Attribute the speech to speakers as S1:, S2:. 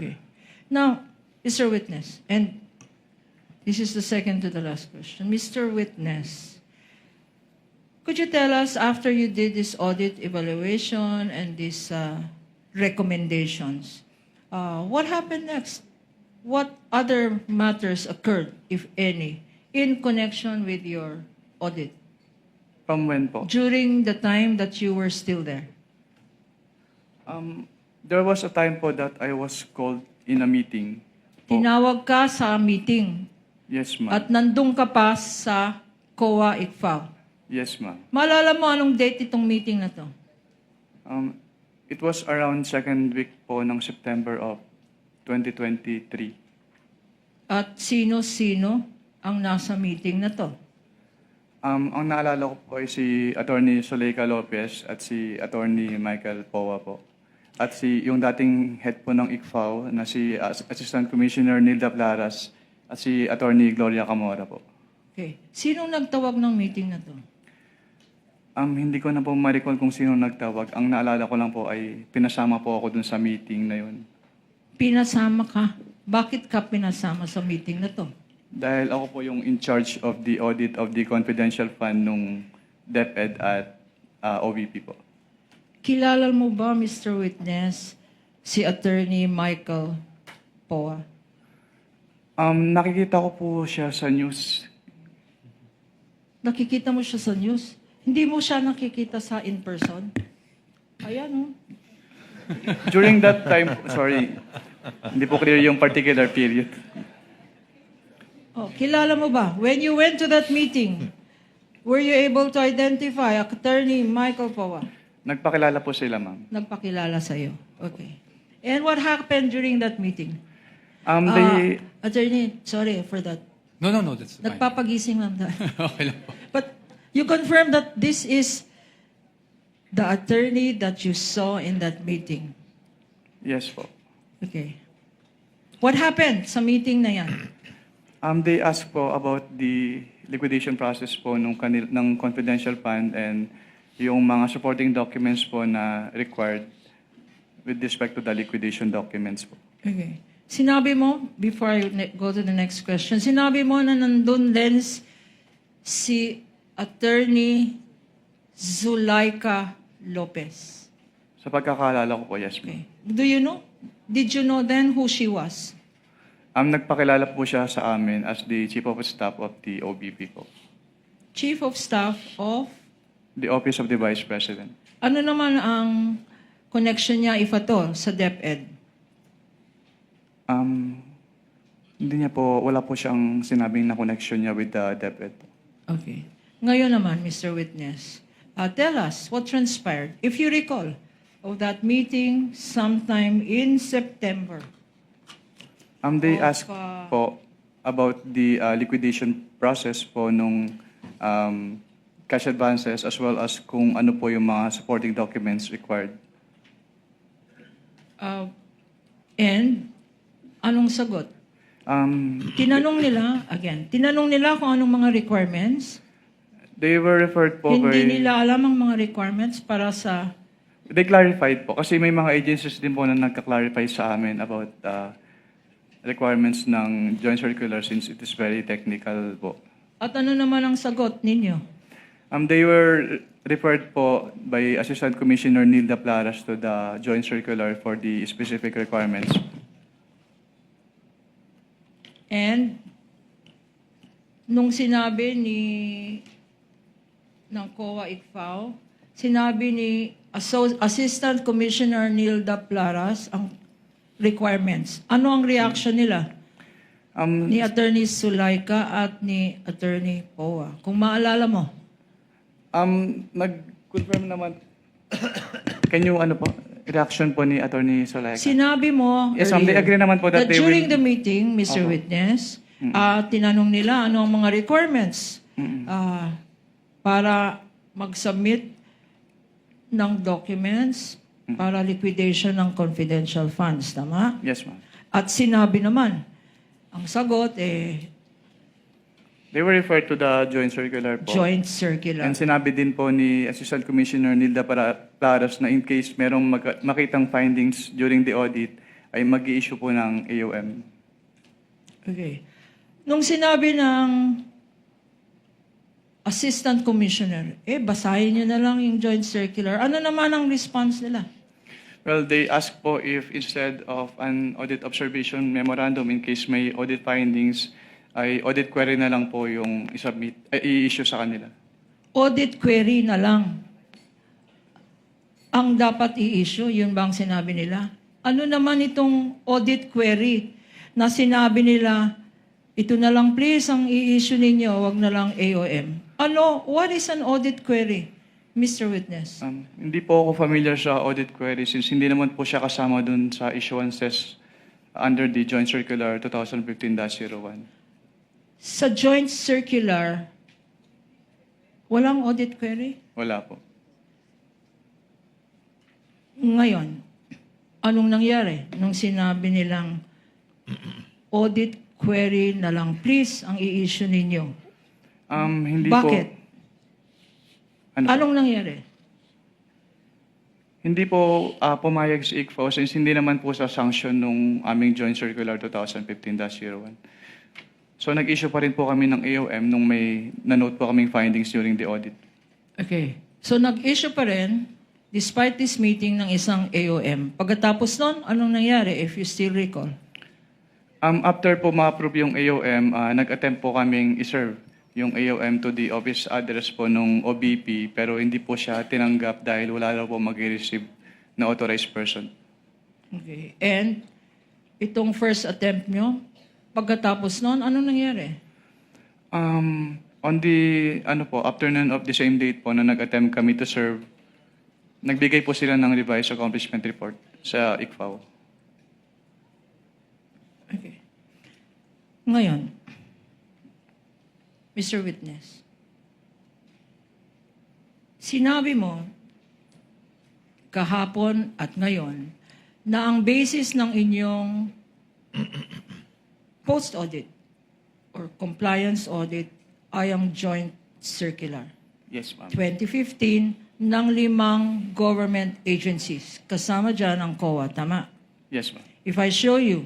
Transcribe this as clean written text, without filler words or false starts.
S1: Okay. Now, Mr. Witness, and this is the second to the last question. Mr. Witness, could you tell us, after you did this audit evaluation and these recommendations, what happened next? What other matters occurred, if any, in connection with your audit
S2: From when po?
S1: during the time that you were still there?
S2: There was a time po that I was called in a meeting. Po.
S1: Tinawag ka sa meeting
S2: Yes, ma'am.
S1: at nandun ka pa sa COA ICFAO.
S2: Yes, ma'am.
S1: Maalala mo anong date itong meeting na to?
S2: It was around second week po ng September of 2023.
S1: At sino-sino ang nasa meeting na to?
S2: Ang naalala ko po ay si Attorney Zuleika Lopez at si Attorney Michael Powa po. At yung dating head po ng ICFAO na si Assistant Commissioner Nilda Plaras at si Attorney Gloria Camora po.
S1: Okay. Sinong nagtawag ng meeting na to?
S2: Hindi ko na po ma-recall kung sino nagtawag. Ang naalala ko lang po ay pinasama po ako dun sa meeting na yun.
S1: Pinasama ka? Bakit ka pinasama sa meeting na to?
S2: Dahil ako po yung in charge of the audit of the confidential fund nung DepEd at OVP po.
S1: Kilala mo ba, Mr. Witness, si Attorney Michael Powa?
S2: Nakikita ko po siya sa news.
S1: Nakikita mo siya sa news? Hindi mo siya nakikita sa in-person? Ayan, oh.
S2: During that time, sorry, hindi po clear yung particular period.
S1: Oh, kilala mo ba? When you went to that meeting, were you able to identify Attorney Michael Powa?
S2: Nagpakilala po sila, ma'am.
S1: Nagpakilala sa iyo. Okay. And what happened during that meeting? Attorney, sorry for that.
S3: No, that's fine.
S1: Nagpapagising lang tayo.
S3: Okay lang po.
S1: But you confirm that this is the attorney that you saw in that meeting.
S2: Yes po.
S1: Okay. What happened sa meeting na yan?
S2: They asked po about the liquidation process po ng confidential fund and yung mga supporting documents po na required with respect to the liquidation documents po.
S1: Okay. Sinabi mo, before I go to the next question, sinabi mo na nandun din si Attorney Zuleika Lopez.
S2: Sa pagkakaalala ko po, yes, ma'am.
S1: Okay. Do you know? Did you know then who she was?
S2: Nagpakilala po siya sa amin as the Chief of Staff of the OBP po.
S1: Chief of Staff of?
S2: The Office of the Vice President.
S1: Ano naman ang connection niya, if at all, sa DepEd?
S2: Hindi niya po, wala po siyang sinabing na connection niya with the DepEd.
S1: Okay. Ngayon naman, Mr. Witness, tell us what transpired, if you recall, of that meeting sometime in September.
S2: They asked po about the liquidation process po nung cash advances as well as kung ano po yung mga supporting documents required.
S1: And anong sagot? Tinanong nila kung anong mga requirements.
S2: They were referred po
S1: Hindi nila alam ang mga requirements para sa...
S2: They clarified po kasi may mga agencies din po na nagka-clarify sa amin about requirements ng joint circular since it is very technical po.
S1: At ano naman ang sagot ninyo?
S2: They were referred po by Assistant Commissioner Nilda Plaras to the joint circular for the specific requirements.
S1: And nung sinabi ng COA ICFAO, sinabi ni Assistant Commissioner Nilda Plaras ang requirements. Ano ang reaction nila? Ni Attorney Zuleika at ni Attorney Powa. Kung maalala mo.
S2: Nag-confirm naman. Can you, reaction po ni Attorney Zuleika?
S1: Sinabi mo
S2: Yes,
S1: earlier
S2: they agree naman po that they
S1: during
S2: will...
S1: the meeting, Mr. Witness, tinanong nila ano ang mga requirements para mag-submit ng documents para liquidation ng confidential funds. Tama?
S2: Yes, ma'am.
S1: At sinabi naman, ang sagot
S2: They were referred to the joint circular po.
S1: joint circular.
S2: And sinabi din po ni Assistant Commissioner Nilda Plaras na in case merong makitang findings during the audit, ay mag-i-issue po ng AOM.
S1: Okay. Nung sinabi ng Assistant Commissioner, basahin nyo na lang yung joint circular. Ano naman ang response nila?
S2: Well, they asked po if instead of an audit observation memorandum in case may audit findings, ay audit query na lang po yung i-issue sa kanila.
S1: Audit query na lang ang dapat i-issue, yun ba ang sinabi nila? Ano naman itong audit query na sinabi nila, ito na lang please ang i-issue ninyo, wag na lang AOM. Ano, what is an audit query, Mr. Witness?
S2: Hindi po ako familiar sa audit query since hindi naman po siya kasama dun sa issuances under the Joint Circular 2015-01.
S1: Sa joint circular, walang audit query?
S2: Wala po.
S1: Ngayon, anong nangyari nung sinabi nilang audit query na lang please ang i-issue ninyo?
S2: Hindi
S1: Bakit?
S2: po. Ano po?
S1: Anong nangyari?
S2: Hindi po pumayag si ICFO since hindi naman po sa sanction nung aming Joint Circular 2015-01. So nag-issue pa rin po kami ng AOM nung may na-note po kaming findings during the audit.
S1: Okay. So nag-issue pa rin despite this meeting ng isang AOM. Pagkatapos nun, anong nangyari if you still recall?
S2: After po ma-approve yung AOM, nag-attempt po kaming iserve yung AOM to the office address po nung OBP pero hindi po siya tinanggap dahil wala raw po mag-receive na authorized person.
S1: Okay. And itong first attempt nyo, pagkatapos nun, anong nangyari?
S2: On the afternoon of the same date po na nag-attempt kami to serve, nagbigay po sila ng revised accomplishment report sa ICFAO.
S1: Okay. Ngayon, Mr. Witness, sinabi mo kahapon at ngayon na ang basis ng inyong post-audit or compliance audit ay ang joint circular.
S2: Yes, ma'am.
S1: 2015 ng 5 government agencies. Kasama dyan ang COA, tama?
S2: Yes, ma'am.
S1: If I show you